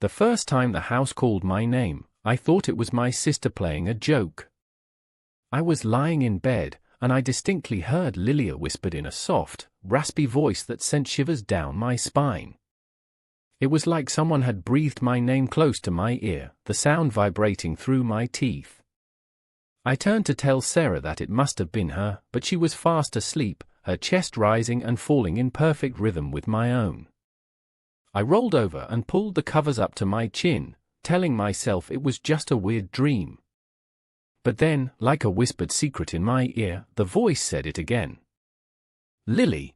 The first time the house called my name, I thought it was my sister playing a joke. I was lying in bed, and I distinctly heard Lilia whispered in a soft, raspy voice that sent shivers down my spine. It was like someone had breathed my name close to my ear, the sound vibrating through my teeth. I turned to tell Sarah that it must have been her, but she was fast asleep, her chest rising and falling in perfect rhythm with my own. I rolled over and pulled the covers up to my chin, telling myself it was just a weird dream. But then, like a whispered secret in my ear, the voice said it again. "Lily."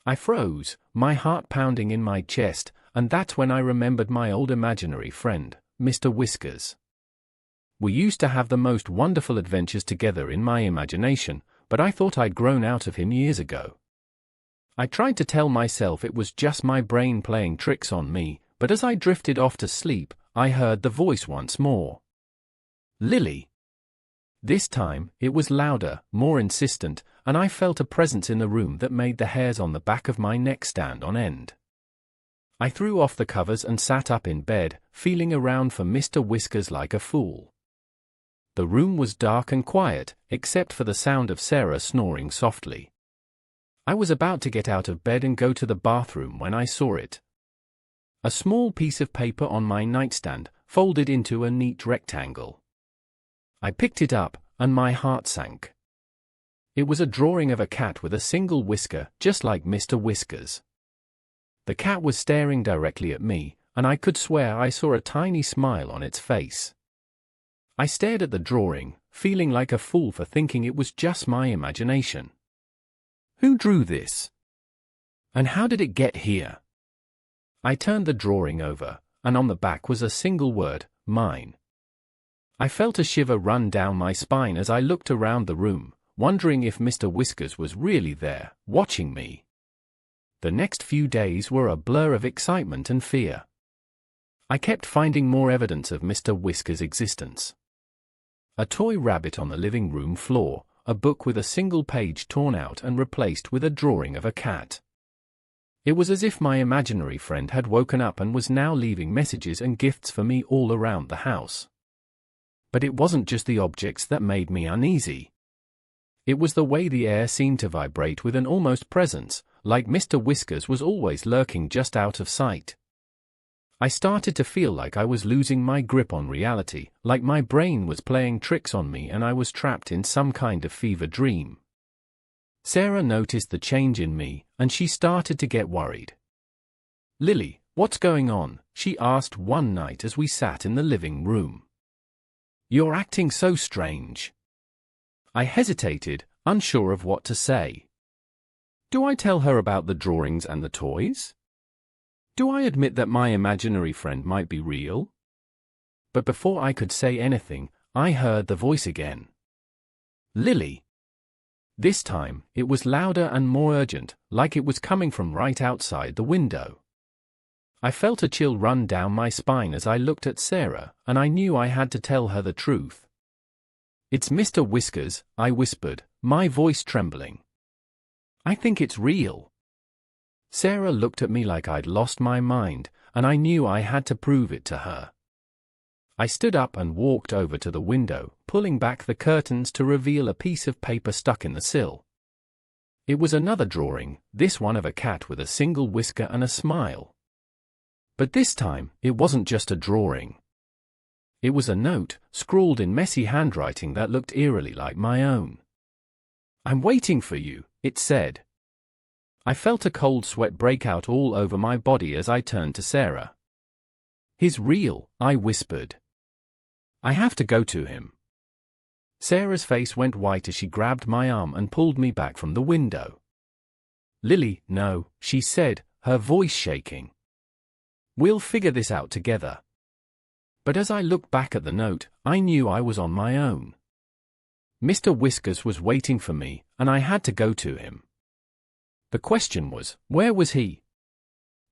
I froze, my heart pounding in my chest, and that's when I remembered my old imaginary friend, Mr. Whiskers. We used to have the most wonderful adventures together in my imagination, but I thought I'd grown out of him years ago. I tried to tell myself it was just my brain playing tricks on me, but as I drifted off to sleep, I heard the voice once more. "Lily." This time, it was louder, more insistent, and I felt a presence in the room that made the hairs on the back of my neck stand on end. I threw off the covers and sat up in bed, feeling around for Mr. Whiskers like a fool. The room was dark and quiet, except for the sound of Sarah snoring softly. I was about to get out of bed and go to the bathroom when I saw it. A small piece of paper on my nightstand, folded into a neat rectangle. I picked it up, and my heart sank. It was a drawing of a cat with a single whisker, just like Mr. Whiskers. The cat was staring directly at me, and I could swear I saw a tiny smile on its face. I stared at the drawing, feeling like a fool for thinking it was just my imagination. Who drew this? And how did it get here? I turned the drawing over, and on the back was a single word, mine. I felt a shiver run down my spine as I looked around the room, wondering if Mr. Whiskers was really there, watching me. The next few days were a blur of excitement and fear. I kept finding more evidence of Mr. Whiskers' existence. A toy rabbit on the living room floor, a book with a single page torn out and replaced with a drawing of a cat. It was as if my imaginary friend had woken up and was now leaving messages and gifts for me all around the house. But it wasn't just the objects that made me uneasy. It was the way the air seemed to vibrate with an almost presence, like Mr. Whiskers was always lurking just out of sight. I started to feel like I was losing my grip on reality, like my brain was playing tricks on me and I was trapped in some kind of fever dream. Sarah noticed the change in me, and she started to get worried. "Lily, what's going on?" she asked one night as we sat in the living room. "You're acting so strange." I hesitated, unsure of what to say. Do I tell her about the drawings and the toys? Do I admit that my imaginary friend might be real? But before I could say anything, I heard the voice again. "Lily." This time, it was louder and more urgent, like it was coming from right outside the window. I felt a chill run down my spine as I looked at Sarah, and I knew I had to tell her the truth. "It's Mr. Whiskers," I whispered, my voice trembling. "I think it's real." Sarah looked at me like I'd lost my mind, and I knew I had to prove it to her. I stood up and walked over to the window, pulling back the curtains to reveal a piece of paper stuck in the sill. It was another drawing, this one of a cat with a single whisker and a smile. But this time, it wasn't just a drawing. It was a note, scrawled in messy handwriting that looked eerily like my own. "I'm waiting for you," it said. I felt a cold sweat break out all over my body as I turned to Sarah. "He's real," I whispered. "I have to go to him." Sarah's face went white as she grabbed my arm and pulled me back from the window. "Lily, no," she said, her voice shaking. "We'll figure this out together." But as I looked back at the note, I knew I was on my own. Mr. Whiskers was waiting for me, and I had to go to him. The question was, where was he?